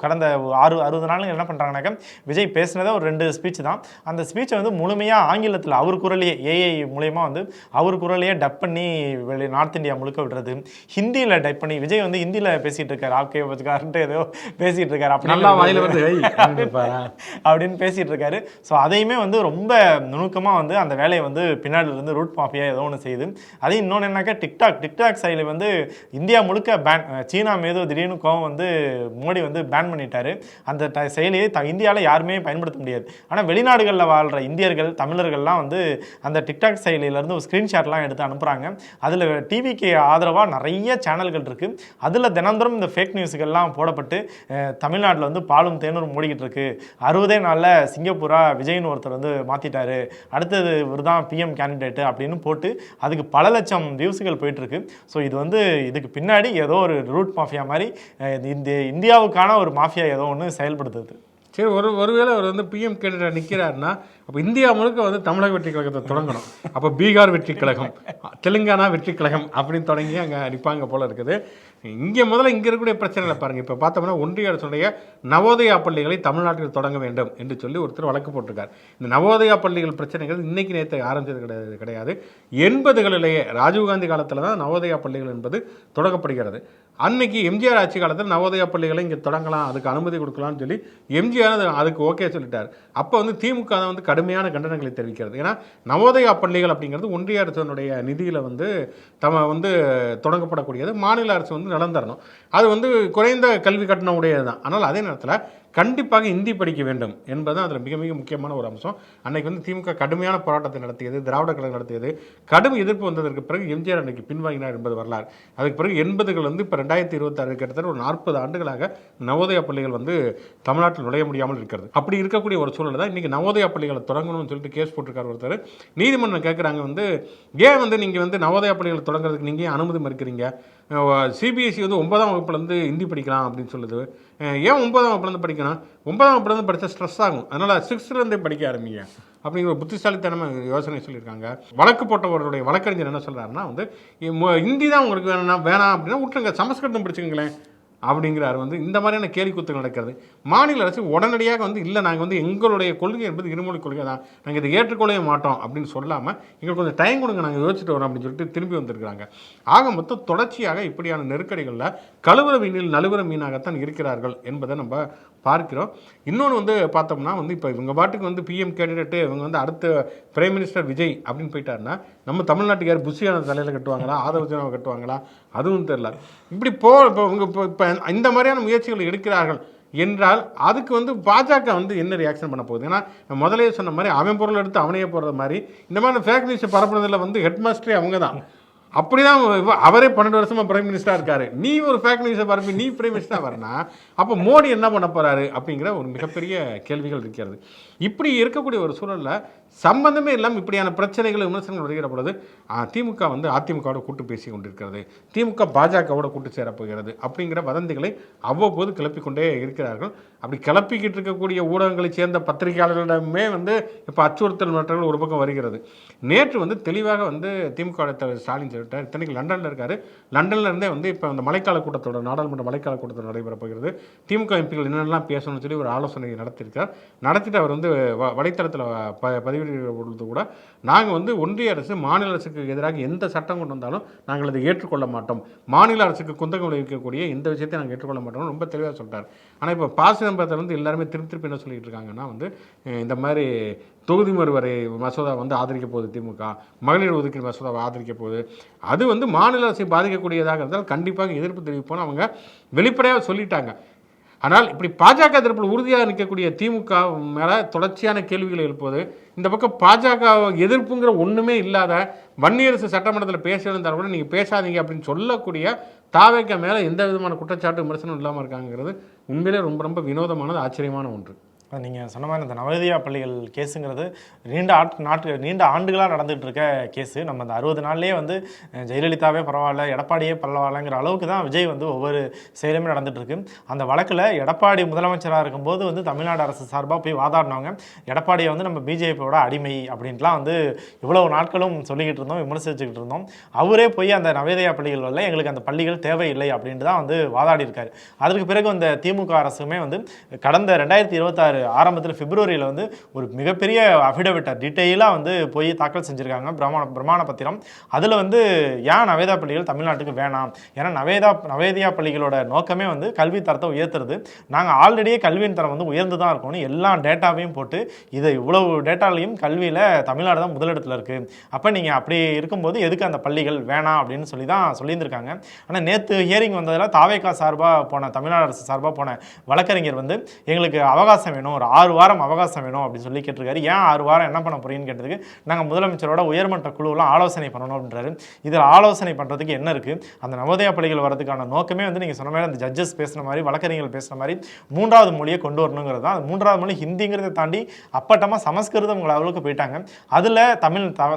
கடந்த 60 நாளுங்க என்ன பண்ணுறாங்கனாக்கா, விஜய் பேசினதே ஒரு 2 ஸ்பீச் தான். அந்த ஸ்பீச்சை வந்து முழுமையாக ஆங்கிலத்தில் அவர் குரலையே ஏஐ மூலயமா வந்து அவர் குரலையே டப் பண்ணி நார்த் இந்தியா முழுக்க விடுறது, ஹிந்தியில் டைப் பண்ணி விஜய் வந்து ஹிந்தியில் பேசிகிட்டு இருக்காரு, ஆப்கே வச்சுக்காருன்ட்டு ஏதோ பேசிகிட்டு இருக்காரு, அப்படின்னு பேசிகிட்டு இருக்காரு. ஸோ அதையுமே வந்து ரொம்ப நுணுக்கமாக வந்து அந்த வேலையை வந்து பின்னாடி இருந்து ரூட் மாஃபியா ஏதோ ஒன்று செய்யுது. அதையும் இன்னொன்று என்னக்கா டிக்டாக் செயலி வந்து இந்தியா முழுக்க பேன். சீனா மீது திடீர்னு கோவம் வந்து மோடி வந்து பேன் பண்ணிட்டாரு. அந்த செயலியை இந்தியாவில் யாருமே பயன்படுத்த முடியாது. ஆனால் வெளிநாடுகளில் வாழ்கிற இந்தியர்கள் தமிழர்கள்லாம் வந்து அந்த டிக்டாக் செயலியிலேருந்து ஒரு ஸ்க்ரீன்ஷாட்லாம் எடுத்து அனுப்புகிறாங்க. அதில் டிவிக்கு ஆதரவாக நிறைய சேனல்கள் இருக்குது. அதில் தினந்தோறும் இந்த ஃபேக் நியூஸுகள்லாம் போடப்பட்டு தமிழ்நாட்டில் வந்து பாலும் தேனூரும் மூடிக்கிட்டு இருக்கு. 60 நாளில் சிங்கப்பூரா விஜய்னு ஒருத்தர் வந்து மாற்றிட்டாரு, அடுத்தது இவர் தான் பிஎம் கேண்டிடேட்டு அப்படின்னு போட்டு அதுக்கு பல லட்சம் வியூஸுகள் போயிட்டுருக்கு. ஸோ இது வந்து இதுக்கு பின்னாடி ஏதோ ஒரு ரூட் மாஃபியா மாதிரி இந்த இந்தியாவுக்கான ஒரு மாஃபியா ஏதோ ஒன்று செயல்படுத்துது. சரி, ஒருவேளை அவர் வந்து பிஎம் கேண்டிடேட் நிற்கிறாருன்னா அப்போ இந்தியா முழுக்க வந்து தமிழக வெற்றி கழகத்தை தொடங்கணும். அப்போ பீகார் வெற்றி கழகம், தெலுங்கானா வெற்றி கழகம் அப்படின்னு தொடங்கி அங்கே நிற்பாங்க போல இருக்குது. இங்கே முதல்ல இங்கே இருக்கக்கூடிய பிரச்சனைகளை பாருங்கள். இப்போ பார்த்தோம்னா ஒன்றிய அரசுடைய நவோதயா பள்ளிகளை தமிழ்நாட்டில் தொடங்க வேண்டும் என்று சொல்லி ஒருத்தர் வழக்கு போட்டிருக்கார். இந்த நவோதயா பள்ளிகள் பிரச்சனைகள் இன்னைக்கு நேற்று ஆரம்பித்தது கிடையாது. 80களிலேயே ராஜீவ்காந்தி காலத்தில் தான் நவோதயா பள்ளிகள் என்பது தொடங்கப்படுகிறது. அன்னைக்கு எம்ஜிஆர் ஆட்சி காலத்தில் நவோதயா பள்ளிகளை இங்கே தொடங்கலாம், அதுக்கு அனுமதி கொடுக்கலாம்னு சொல்லி எம்ஜிஆர் அதுக்கு ஓகே சொல்லிட்டார். அப்போ வந்து திமுக தான் வந்து கடுமையான கண்டனங்களை தெரிவிக்கிறது. ஏன்னா நவோதயா பள்ளிகள் அப்படிங்கிறது ஒன்றிய அரசினுடைய நிதியில் வந்து வந்து தொடங்கப்படக்கூடியது. மாநில அரசு வந்து நிலம் தரணும். அது வந்து குறைந்த கல்வி கட்டணம் உடையது தான். ஆனால் அதே நேரத்தில் கண்டிப்பாக ஹிந்தி படிக்க வேண்டும் என்பது அதில் மிக மிக முக்கியமான ஒரு அம்சம். அன்னைக்கு வந்து திமுக கடுமையான போராட்டத்தை நடத்தியது, திராவிட கழகம் நடத்தியது. கடும் எதிர்ப்பு வந்ததற்கு பிறகு எம்ஜிஆர் அன்னைக்கு பின்வாங்கினார் என்பது வரலாறு. அதுக்கு பிறகு 80கள் வந்து இப்போ 2026 கிட்டத்தட்ட ஒரு 40 ஆண்டுகளாக நவோதயா பள்ளிகள் வந்து தமிழ்நாட்டில் நுழைய முடியாமல் இருக்கிறது. அப்படி இருக்கக்கூடிய ஒரு சூழல் தான் இன்றைக்கி நவோதயா பள்ளிகளை தொடங்கணும்னு சொல்லிட்டு கேஸ் போட்டிருக்கார் ஒருத்தர். நீதிமன்றம் கேட்குறாங்க வந்து ஏன் வந்து நீங்கள் வந்து நவோதயா பள்ளிகளை தொடங்குறதுக்கு நீங்கள் அனுமதி மறுக்கிறீங்க? சிபிஎஸ்சி வந்து 9ஆம் வகுப்புலேருந்து ஹிந்தி படிக்கலாம் அப்படின்னு சொல்லுது. ஏன் 9ஆம் வகுப்புலேருந்து படிக்கணும்? 9ஆம் வகுப்புலேருந்து படித்தா ஸ்ட்ரெஸ் ஆகும், அதனால் 6லேருந்தே படிக்க ஆரம்பிங்க அப்படிங்கிற புத்திசாலித்தனமாக யோசனை சொல்லியிருக்காங்க. வழக்கு போட்டவருடைய வழக்கறிஞர் என்ன சொல்கிறாருன்னா வந்து ஹிந்தி தான் உங்களுக்கு வேணாம் அப்படின்னா விட்டுருங்க, சமஸ்கிருதம் படிச்சுக்கங்களேன் அப்படிங்கிறார். வந்து இந்த மாதிரியான கேலி கூத்து நடக்கிறது. மாநில அரசு உடனடியாக வந்து இல்லை, நாங்கள் வந்து எங்களுடைய கொள்கை என்பது இருமொழி கொள்கை தான், நாங்கள் இதை ஏற்றுக்கொள்ளவே மாட்டோம் அப்படின்னு சொல்லாமல் எங்களுக்கு கொஞ்சம் டைம் கொடுங்க, நாங்கள் யோசிச்சுட்டு வரோம் அப்படின்னு சொல்லிட்டு திரும்பி வந்திருக்கிறாங்க. ஆக மொத்தம் தொடர்ச்சியாக இப்படியான நெருக்கடிகளில் கழுவுற மீனில் நழுவுற மீனாகத்தான் இருக்கிறார்கள் என்பதை நம்ம பார்க்கிறோம். இன்னொன்று வந்து பார்த்தோம்னா வந்து இப்போ இவங்க பாட்டுக்கு வந்து பிஎம் கேண்டிடேட்டு இவங்க வந்து அடுத்த பிரைம் மினிஸ்டர் விஜய் அப்படின்னு போயிட்டாருன்னா நம்ம தமிழ்நாட்டுக்கு யார் புஷியான தலையில் கட்டுவாங்களா, ஆதவஜனாவை கட்டுவாங்களா, அதுவும் தெரியல. இப்படி இப்போ இவங்க இப்போ இந்த மாதிரியான முயற்சிகள் எடுக்கிறார்கள் என்றால் அதுக்கு வந்து பாஜக வந்து என்ன ரியாக்ஷன் பண்ண போகுது? ஏன்னா முதலே சொன்ன மாதிரி அவன் பொருள் எடுத்து அவனையே போடுற மாதிரி இந்த மாதிரி ஃபேக் நியூஸை பரப்புறதில் வந்து ஹெட் மாஸ்டரே அவங்க தான். அப்படிதான் அவரே 12 வருஷமா பிரைம் மினிஸ்டராக இருக்காரு. நீ ஒரு ஃபேக் நியூஸை பரப்பி நீ பிரைம் மினிஸ்டராக வரனா அப்போ மோடி என்ன பண்ண போறாரு அப்படிங்கிற ஒரு மிகப்பெரிய கேள்விகள் இருக்கிறது. இப்படி இருக்கக்கூடிய ஒரு சூழலில் சம்பந்தமே இல்லாமல் இப்படியான பிரச்சனைகள் விமர்சனங்கள் வருகிற பொழுது திமுக வந்து அதிமுகவோட கூட்டு பேசி கொண்டிருக்கிறது, திமுக பாஜகவோட கூட்டு சேரப்போகிறது அப்படிங்கிற வதந்திகளை அவ்வப்போது கிளப்பிக்கொண்டே இருக்கிறார்கள். அப்படி கிளப்பிக்கிட்டு இருக்கக்கூடிய ஊடகங்களை சேர்ந்த பத்திரிகையாளர்களிடமே வந்து இப்போ அச்சுறுத்தல் மிரட்டல்கள் ஒரு பக்கம் வருகிறது. நேற்று வந்து தெளிவாக வந்து திமுக தலைவர் ஸ்டாலின் சொல்லிட்டார். இத்தனைக்கு லண்டனில் இருக்காரு. லண்டன்ல இருந்தே வந்து இப்போ அந்த மழைக்கால கூட்டத்தோட நாடாளுமன்ற மழைக்கால கூட்டத்தோடு நடைபெறப் போகிறது. திமுக எம்பிகள் என்னென்னலாம் பேசணும்னு சொல்லி ஒரு ஆலோசனை நடத்தியிருக்கார். நடத்திட்டு அவர் வந்து வலைத்தளத்தில் பதிவிடுகிற பொழுது கூட நாங்கள் வந்து ஒன்றிய அரசு மாநில அரசுக்கு எதிராக எந்த சட்டம் கொண்டு வந்தாலும் நாங்கள் அதை ஏற்றுக்கொள்ள மாட்டோம், மாநில அரசுக்கு குந்தகம் விளைவிக்கக்கூடிய எந்த விஷயத்தையும் நாங்கள் ஏற்றுக்கொள்ள மாட்டோம் ரொம்ப தெளிவாக சொல்லிட்டார். ஆனால் இப்போ பாசிதம்பரத்தில் வந்து எல்லாருமே திருப்பி என்ன சொல்லிட்டு இருக்காங்கன்னா வந்து இந்த மாதிரி தொகுதி மறுவரை மசோதா வந்து ஆதரிக்க போகுது திமுக, மகளிர் ஒதுக்கீடு மசோதாவை ஆதரிக்க போகுது, அது வந்து மாநில அரசை பாதிக்கக்கூடியதாக இருந்தால் கண்டிப்பாக எதிர்ப்பு தெரிவிப்போன்னு அவங்க வெளிப்படையாக சொல்லிட்டாங்க. ஆனால் இப்படி பாஜக தரப்பில் உறுதியாக நிற்கக்கூடிய திமுக மேலே தொடர்ச்சியான கேள்விகளை எழுப்புவது, இந்த பக்கம் பாஜக எதிர்ப்புங்கிற ஒன்றுமே இல்லாத வன்னியரசு சட்டமன்றத்தில் பேசியிருந்தால் கூட நீங்கள் பேசாதீங்க அப்படின்னு சொல்லக்கூடிய தாவேக மேலே எந்த விதமான குற்றச்சாட்டு விமர்சனம் இல்லாமல் இருக்காங்கிறது உண்மையிலே ரொம்ப ரொம்ப வினோதமானது, ஆச்சரியமான ஒன்று. நீங்கள் சொன்ன மாதிரி இந்த நவோதயா பள்ளிகள் கேஸுங்கிறது நீண்ட ஆண்டுகளாக நடந்துகிட்டு இருக்க கேஸு. நம்ம அந்த 60 நாள்லேயே வந்து ஜெயலலிதாவே பரவாயில்ல, எடப்பாடியே பரவாயில்லங்கிற அளவுக்கு தான் விஜய் வந்து ஒவ்வொரு செயலுமே நடந்துகிட்ருக்கு. அந்த வழக்கில் எடப்பாடி முதலமைச்சராக இருக்கும்போது வந்து தமிழ்நாடு அரசு சார்பாக போய் வாதாடினவங்க எடப்பாடியை வந்து நம்ம பிஜேபியோட அடிமை அப்படின்ட்டுலாம் வந்து இவ்வளவு நாட்களும் சொல்லிக்கிட்டு இருந்தோம், விமர்சிச்சுக்கிட்டு இருந்தோம். அவரே போய் அந்த நவோதயா பள்ளிகள் வரல, எங்களுக்கு அந்த பள்ளிகள் தேவையில்லை அப்படின்ட்டு தான் வந்து வாதாடி இருக்காரு. அதற்கு பிறகு அந்த திமுக அரசுமே வந்து கடந்த 2026 ஆரம்பத்தில் பிப்ரவரியில் வந்து ஒரு மிகப்பெரிய அஃபிடவிட்டை டீட்டெயிலாக வந்து போய் தாக்கல் செஞ்சுருக்காங்க பிரமாண பத்திரம். அதில் வந்து ஏன் நவேதா பள்ளிகள் தமிழ்நாட்டுக்கு வேணாம், ஏன்னா நவேதியா பள்ளிகளோட நோக்கமே வந்து கல்வி தரத்தை உயர்த்துறது. நாங்கள் ஆல்ரெடியே கல்வியின் தரம் வந்து உயர்ந்து தான் இருக்கோம்னு எல்லா டேட்டாவையும் போட்டு இதை இவ்வளவு டேட்டாலையும் கல்வியில் தமிழ்நாடு தான் முதலிடத்தில் இருக்குது. அப்போ நீங்கள் அப்படி இருக்கும்போது எதுக்கு அந்த பள்ளிகள் வேணாம் அப்படின்னு சொல்லி தான் சொல்லியிருந்திருக்காங்க. ஆனால் நேற்று ஹியரிங் வந்ததில் தாவேகா சார்பாக போன தமிழ்நாடு அரசு சார்பாக போன வழக்கறிஞர் வந்து எங்களுக்கு அவகாசம் வேணும், ஒரு 6 வாரம் அவகாசம் வேணும் அப்படின்னு சொல்லி கேட்டிருக்காரு. ஏன் 6 வாரம் என்ன பண்ண போறீங்கன்னு கேட்டதுக்கு நாங்கள் முதலமைச்சரோட உயர்மட்ட குழுவெல்லாம் ஆலோசனை பண்ணணும் அப்படின்றாரு. இதில் ஆலோசனை பண்ணுறதுக்கு என்ன இருக்குது? அந்த நவோதயா பள்ளிகள் வரதுக்கான நோக்கமே வந்து நீங்கள் சொன்ன மாதிரி அந்த ஜட்ஜஸ் பேசுன மாதிரி வழக்கறிஞர்கள் பேசுன மாதிரி 3வது மொழியை கொண்டு வரணுங்கிறது தான். அந்த 3வது மொழி ஹிந்திங்கிறத தாண்டி அப்பட்டமாக சமஸ்கிருதம் அளவுக்கு போயிட்டாங்க. அதில்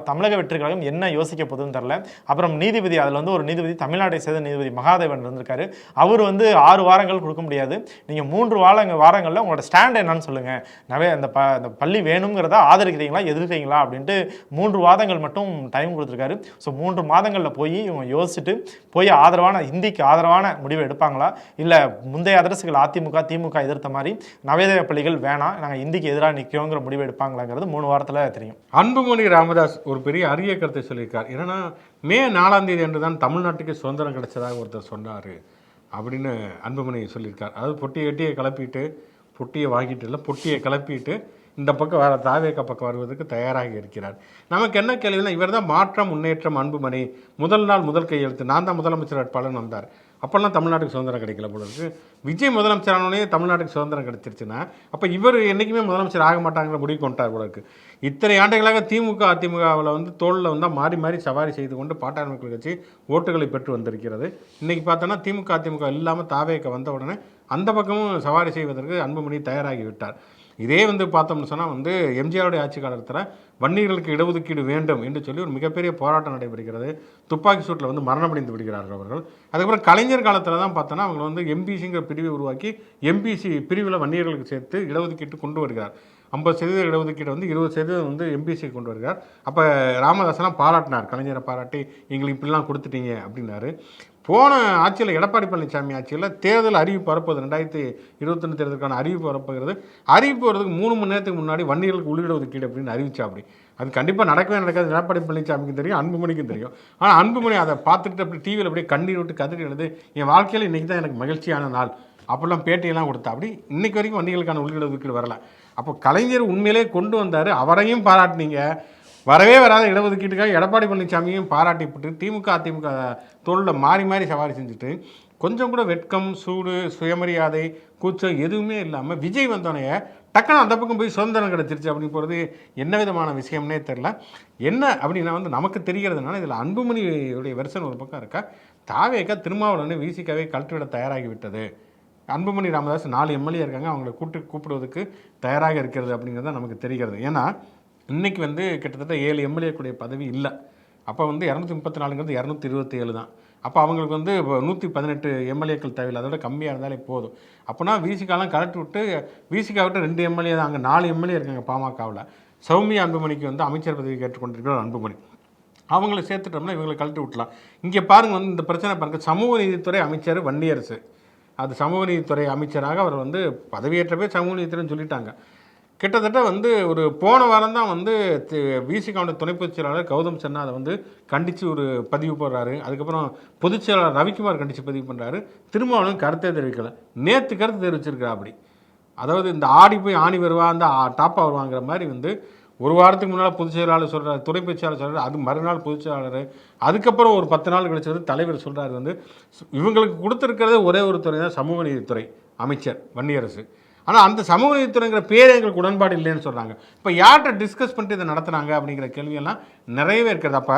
தமிழக வெற்றி கழகம் என்ன யோசிக்க போகுதுன்னு தெரில. அப்புறம் நீதிபதி, அதில் வந்து ஒரு நீதிபதி தமிழ்நாட்டை சேர்ந்த நீதிபதி மகாதேவன் இருந்திருக்காரு. அவர் வந்து 6 வாரங்கள் கொடுக்க முடியாது, நீங்கள் 3 வாரங்களில் உங்களோட ஸ்டாண்ட் என்னன்னு சொல்லுங்கள், அந்த பள்ளி வேணுங்கிறத ஆதரிக்கிறீங்களா எதிர்க்கிறீங்களா அப்படின்ட்டு 3 வாதங்கள் மட்டும் டைம் கொடுத்துருக்காரு. ஸோ 3 மாதங்களில் போய் இவங்க யோசிச்சுட்டு போய் ஹிந்திக்கு ஆதரவான முடிவை எடுப்பாங்களா, இல்லை முந்தைய அரசுகள் அதிமுக திமுக எதிர்த்த மாதிரி நவோதயா பள்ளிகள் வேணாம் நாங்கள் ஹிந்திக்கு எதிராக நிற்கிறோங்கிற முடிவை எடுப்பாங்களாங்கிறது 3 வாரத்தில் தெரியும். அன்புமணி ராமதாஸ் ஒரு பெரிய அரிய கருத்தை சொல்லியிருக்கார். ஏன்னா மே 4ஆம் தேதி அன்று தான் தமிழ்நாட்டுக்கு சுதந்திரம் கிடைச்சதாக ஒருத்தர் சொன்னார் அப்படின்னு அன்புமணி சொல்லியிருக்கார். அதாவது பொட்டியை கிளப்பிட்டு பொட்டியை வாங்கிட்டு இல்லை பொட்டியை கிளப்பிட்டு இந்த பக்கம் வர தாவேக்கா பக்கம் வருவதற்கு தயாராக இருக்கிறார். நமக்கு என்ன கேள்வினா, இவர் தான் மாற்றம் முன்னேற்றம் அன்புமணி, முதல் நாள் முதல் கையெழுத்து, நான் தான் முதலமைச்சர் வேட்பாளர்னு வந்தார். அப்போல்லாம் தமிழ்நாட்டுக்கு சுதந்திரம் கிடைக்கல போல இருக்கு. விஜய் முதலமைச்சரானே தமிழ்நாட்டுக்கு சுதந்திரம் கிடைச்சிருச்சுன்னா அப்போ இவர் என்றைக்குமே முதலமைச்சர் ஆக மாட்டாங்கிற முடிவு கொண்டார் போல இருக்கு. இத்தனை ஆண்டுகளாக திமுக அதிமுகவில் வந்து தோளில் வந்தால் மாறி மாறி சவாரி செய்து கொண்டு பாட்டாளி மக்கள் கட்சி ஓட்டுகளை பெற்று வந்திருக்கிறது. இன்றைக்கி பார்த்தோன்னா திமுக அதிமுக இல்லாமல் தாவேக்க வந்த உடனே அந்த பக்கமும் சவாரி செய்வதற்கு அன்புமணி தயாராகி விட்டார். இதே வந்து பார்த்தோம்னு சொன்னால் வந்து எம்ஜிஆருடைய ஆட்சி காலத்தில் வன்னியர்களுக்கு இடஒதுக்கீடு வேண்டும் என்று சொல்லி ஒரு மிகப்பெரிய போராட்டம் நடைபெறுகிறது. துப்பாக்கி சூட்டில் வந்து மரணமடைந்து விடுகிறார்கள் அவர்கள். அதுக்கப்புறம் கலைஞர் காலத்தில் தான் பார்த்தோன்னா அவங்க வந்து எம்பிசிங்கிற பிரிவை உருவாக்கி எம்பிசி பிரிவில் வன்னியர்களுக்கு சேர்த்து இடஒதுக்கீட்டு கொண்டு வருகிறார். 50% இடஒதுக்கீடு வந்து 20% வந்து எம்பிசி கொண்டு வருகிறார். அப்போ ராமதாசெல்லாம் பாராட்டினார், கலைஞரை பாராட்டி எங்களுக்கு இப்படிலாம் கொடுத்துட்டீங்க அப்படின்னாரு. போன ஆட்சியில் எடப்பாடி பழனிசாமி ஆட்சியில் தேர்தல் அறிவிப்பு வரப்போகுது, 2021 தேர்தலுக்கான அறிவிப்பு வரப்போகிறது. அறிவிப்பு வரதுக்கு 3 மணி நேரத்துக்கு முன்னாடி வன்னியர்களுக்கு உள்ளிட ஒதுக்கீடு அப்படின்னு அறிவிச்சா. அப்படி அது கண்டிப்பாக நடக்கவே நடக்காது. எடப்பாடி பழனிசாமிக்கும் தெரியும், அன்புமணிக்கும் தெரியும். ஆனால் அன்புமணி அதை பார்த்துட்டு அப்படி டிவியில் அப்படியே கண்ணீர் விட்டு கதறி எழுது, என் வாழ்க்கையில் இன்றைக்கி தான் எனக்கு மகிழ்ச்சியான நாள் அப்படிலாம் பேட்டியெல்லாம் கொடுத்தா. அப்படி இன்றைக்கு வரைக்கும் வன்னியர்களுக்கான உள்ளிட ஒதுக்கீடு வரல. அப்போ கலைஞர் உண்மையிலே கொண்டு வந்தார், அவரையும் பாராட்டினீங்க. வரவே வராத இடஒதுக்கீட்டுக்காக எடப்பாடி பழனிசாமியும் பாராட்டிப்பட்டு திமுக அதிமுக தோளில் மாறி மாறி சவாரி செஞ்சுட்டு கொஞ்சம் கூட வெட்கம் சூடு சுயமரியாதை கூச்சம் எதுவுமே இல்லாமல் விஜய் வந்தோடனே டக்குன்னு அந்த பக்கம் போய் சுதந்திரம் கிடச்சிருச்சு அப்படின்னு போகிறது என்ன விதமான விஷயம்னே தெரில. என்ன அப்படின்னா வந்து நமக்கு தெரிகிறதுனால இதில் அன்புமணியுடைய வெர்சன் ஒரு பக்கம் இருக்கா, தாவேக்கா திருமாவளவனை விசிகாவே கழற்றிவிட தயாராகி விட்டது. அன்புமணி ராமதாஸ் 4 எம்எல்ஏ இருக்காங்க, அவங்கள கூப்பிடுவதற்கு தயாராக இருக்கிறது அப்படிங்கிறது நமக்கு தெரிகிறது. ஏன்னா இன்றைக்கி வந்து கிட்டத்தட்ட 7 எம்எல்ஏக்குடைய பதவி இல்லை. அப்போ வந்து 234ங்கிறது 227 தான். அப்போ அவங்களுக்கு வந்து 118 எம்எல்ஏக்கள் தேவையில்லை, அதோட கம்மியாக இருந்தாலே போதும். அப்போனா விசிகாலாம் கலெக்ட் விட்டு விசிகா விட்டு 2 எம்எல்ஏ தான், அங்கே 4 எம்எல்ஏ இருக்காங்க பாமகவில். சௌமியா அன்புமணிக்கு வந்து அமைச்சர் பதவி கேட்டுக்கொண்டிருக்கிறார் அன்புமணி. அவங்கள சேர்த்துட்டோம்னா இவங்களை கழட்டி விட்டலாம். இங்கே பாருங்கள் வந்து இந்த பிரச்சனை பாருங்கள், சமூக நீதித்துறை அமைச்சர் வன்னியரசு, அது சமூக நீதித்துறை அமைச்சராக அவர் வந்து பதவியேற்றவே சமூக நீதித்துறைன்னு சொல்லிட்டாங்க. கிட்டத்தட்ட வந்து ஒரு போன வாரம் தான் வந்து விசிகாவுடைய துணை பொதுச் செயலாளர் கௌதம் சன்னா அதை வந்து கண்டித்து ஒரு பதிவு போடுறாரு. அதுக்கப்புறம் பொதுச் செயலாளர் ரவிக்குமார் கண்டித்து பதிவு பண்ணுறாரு. திருமாவளவன் கருத்தை தெரிவிக்கலை, நேற்று கருத்து தெரிவிச்சிருக்கிறா. அப்படி அதாவது இந்த ஆடி போய் ஆணி வருவா, அந்த டாப்பாக வருவாங்கிற மாதிரி வந்து ஒரு வாரத்துக்கு முன்னால் பொதுச் செயலாளர் சொல்கிறார், துணை பொதுச் செயலாளர் சொல்கிறார், அது மறுநாள் பொதுச் செயலாளர், அதுக்கப்புறம் ஒரு 10 நாள் கழிச்சு வந்து தலைவர் சொல்கிறார். வந்து இவங்களுக்கு கொடுத்துருக்கிறதே ஒரே ஒரு துறை தான், சமூக நீதித்துறை அமைச்சர் வன்னியரசு. ஆனால் அந்த சமூக நீதித்துறைங்கிற பேர் எங்களுக்கு உடன்பாடு இல்லைன்னு சொல்கிறாங்க. இப்போ யார்கிட்ட டிஸ்கஸ் பண்ணிட்டு இதை நடத்துனாங்க அப்படிங்கிற கேள்வியெல்லாம் நிறையவே இருக்கிறது. அப்போ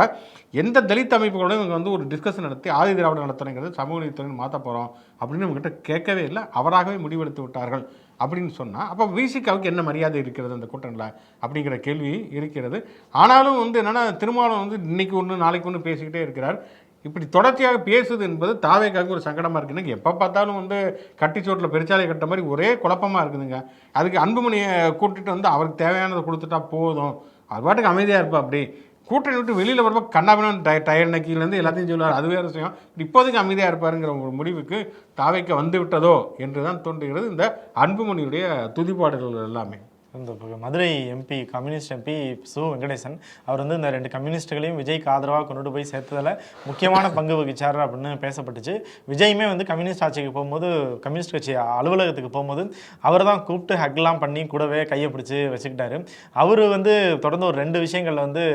எந்த தலித் அமைப்புகளோட இவங்க வந்து ஒரு டிஸ்கஷன் நடத்தி ஆதி திராவிட நடத்துறங்கிறது சமூக நீதித்துறைன்னு மாற்ற போகிறோம் அப்படின்னு இவங்ககிட்ட கேட்கவே இல்லை, அவராகவே முடிவெடுத்து விட்டார்கள் அப்படின்னு சொன்னால் அப்போ விசிகாவுக்கு என்ன மரியாதை இருக்கிறது அந்த கூட்டணியில் அப்படிங்கிற கேள்வி இருக்கிறது. ஆனாலும் வந்து என்னென்னா திருமாவளவன் வந்து இன்றைக்கி ஒன்று நாளைக்கு ஒன்று பேசிக்கிட்டே இருக்கிறார். இப்படி தொடர்ச்சியாக பேசுது என்பது தாவேக்காவுக்கு ஒரு சங்கடமாக இருக்குதுங்க. எப்போ பார்த்தாலும் வந்து கட்டிச்சோட்டில் பெருச்சாலை கட்ட மாதிரி ஒரே குழப்பமாக இருக்குதுங்க. அதுக்கு அன்புமணியை கூட்டிகிட்டு வந்து அவருக்கு தேவையானதை கொடுத்துட்டா போதும், அது பாட்டுக்கு அமைதியாக இருப்பா. அப்படி கூட்டணி விட்டு வெளியில் வரும்போது கண்ணாபின்னு டயர் நக்கிலேருந்து எல்லாத்தையும் சொல்லுவார், அது வேறு விஷயம். இப்போதைக்கு அமைதியாக இருப்பாருங்கிற ஒரு முடிவுக்கு தாவேக்க வந்து விட்டதோ என்று தான் தோன்றுகிறது இந்த அன்புமணியுடைய துதிப்பாடல்கள் எல்லாமே. இந்த Madurai MP, communist MP Su Venkatesan அவர் வந்து இந்த 2 கம்யூனிஸ்ட்டுகளையும் விஜய்க்கு ஆதரவாக கொண்டுட்டு போய் சேர்த்ததில் முக்கியமான பங்கு வகிச்சார் அப்படின்னு பேசப்பட்டுச்சு. விஜயுமே வந்து கம்யூனிஸ்ட் ஆட்சிக்கு போகும்போது, கம்யூனிஸ்ட் கட்சி அலுவலகத்துக்கு போகும்போது அவர் தான் கூப்பிட்டு ஹக்லாம் பண்ணி கூடவே கையை பிடிச்சி வச்சுக்கிட்டாரு. அவர் வந்து தொடர்ந்து ஒரு 2 விஷயங்களில் வந்து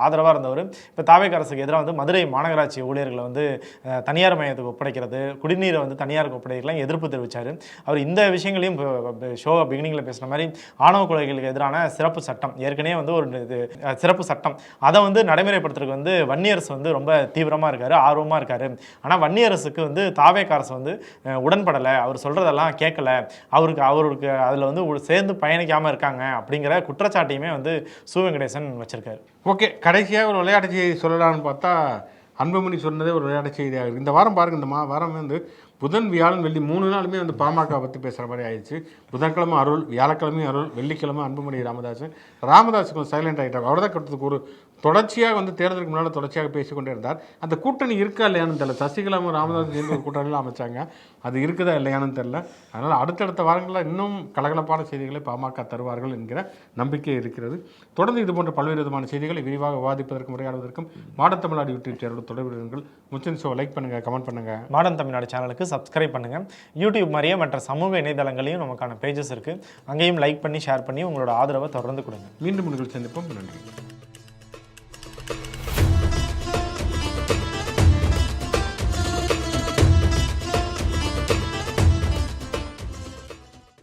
ஆதரவாக இருந்தவர். இப்போ தாவேக அரசுக்கு எதிராக வந்து மதுரை மாநகராட்சி ஊழியர்களை வந்து தனியார் மையத்துக்கு ஒப்படைக்கிறது, குடிநீரை வந்து தனியாருக்கு ஒப்படைக்கலாம் எதிர்ப்பு தெரிவித்தார். அவர் இந்த விஷயங்களையும் ஷோ பிகினிங்கில் பேசுன மாதிரி ஆணவ கொலைகளுக்கு எதிரான சிறப்பு சட்டம், ஏற்கனவே வந்து ஒரு சிறப்பு சட்டம், அதை வந்து நடைமுறைப்படுத்துறதுக்கு வந்து வன்னியரசு வந்து ரொம்ப தீவிரமாக இருக்காரு, ஆர்வமாக இருக்காரு. ஆனால் வன்னியரசுக்கு வந்து தாவேக அரசு வந்து உடன்படலை, அவர் சொல்கிறதெல்லாம் கேட்கல, அவருக்கு அதில் வந்து சேர்ந்து பயணிக்காமல் இருக்காங்க அப்படிங்கிற குற்றச்சாட்டையுமே வந்து சு வெங்கடேசன் வச்சிருக்காரு. ஓகே, கடைசியாக ஒரு விளையாட்டு செய்தி சொல்லலாம்னு பார்த்தா அன்புமணி சொன்னதே ஒரு விளையாட்டு செய்தியாக இருக்குது. இந்த வாரம் பாருங்கள், இந்த வாரம் வந்து புதன், வியாழன், வெள்ளி 3 நாளுமே வந்து பாமக பற்றி பேசுகிற மாதிரி ஆயிடுச்சு. புதன்கிழமை அருள், வியாழக்கிழமையும் அருள், வெள்ளிக்கிழமை அன்புமணி ராமதாஸ் கொஞ்சம் சைலண்ட் ஆகிட்டார். அவர் தான் கட்டத்துக்கு ஒரு தொடர்ச்சியாக வந்து தேர்தலுக்கு முன்னால் தொடர்ச்சியாக பேசிக்கொண்டே இருந்தார். அந்த கூட்டணி இருக்கா இல்லையானு தெரியல. சசிகலாவும் ராமதாஸ் சேர்ந்து ஒரு கூட்டணிலாம் அமைச்சாங்க, அது இருக்குதா இல்லையானு தெரியல. அதனால் அடுத்தடுத்த வாரங்களில் இன்னும் கலகலப்பான செய்திகளை பாமக தருவார்கள் என்கிற நம்பிக்கை இருக்கிறது. தொடர்ந்து இது போன்ற பல்வேறு விதமான செய்திகளை விரிவாக விவாதிப்பதற்கும் உரையாடுவதற்கும் மாடர்ன் தமிழ்நாடு யூடியூப் சேனலோடு தொடர்புகள். முச்சன் ஷோ லைக் பண்ணுங்கள், கமெண்ட் பண்ணுங்கள். மாடர்ன் தமிழ்நாடு சேனலுக்கு சப்ஸ்கிரைப் பண்ணுங்கள். யூடியூப் மாதிரியே மற்ற சமூக இணையதளங்களையும் நமக்கான பேஜஸ் இருக்குது, அங்கேயும் லைக் பண்ணி ஷேர் பண்ணி உங்களோட ஆதரவை தொடர்ந்து கொடுங்க. மீண்டும் உங்கள் சந்திப்போம். நன்றி.